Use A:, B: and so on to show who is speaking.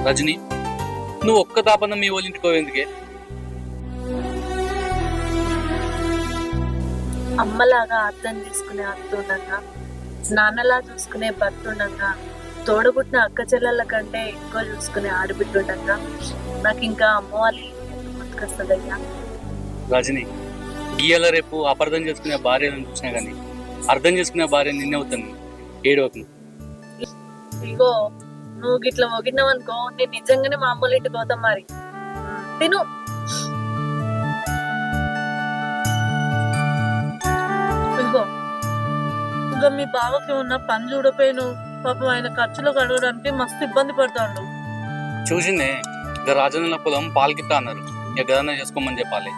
A: రజని, నువ్వు ఒక్క తాపన మీ వాళ్ళ ఇంటికి పోయేందుకే?
B: అమ్మలాగా అర్థం చేసుకునే అత్త ఉండగా, నాన్నలా చూసుకునే భర్త ఉండగా, తోడబుట్టిన అక్క చెల్లెళ్ళ కంటే ఎక్కువ చూసుకునే ఆడబిడ్డ ఉండగా, నాకు ఇంకా అమ్మ వాళ్ళ గుర్తుకొస్తుందయ్యా.
A: రజని, గీయాల రేపు అపార్థం చేసుకునే భార్య అనిపించినా కానీ అర్థం చేసుకునే భార్య నిన్నే అవుతాను. ఏడవకు.
B: ఇగో నువ్వు గిట్లా మొగినావు అనుకో, నేను నిజంగానే మా అమ్మోళ్ళ ఇంటికి పోతాం. మరి తిను. ఇగో ఇక మీ బావకి ఉన్న పని చూడపోయాను. పాపం ఆయన ఖర్చులో గడవడానికి మస్తు ఇబ్బంది పడతాడు.
A: చూసిందే, ఇక రాజన్న పొలం పాలకిత్తా అన్నారు. ఇక గదన్నా చేసుకోమని చెప్పాలి.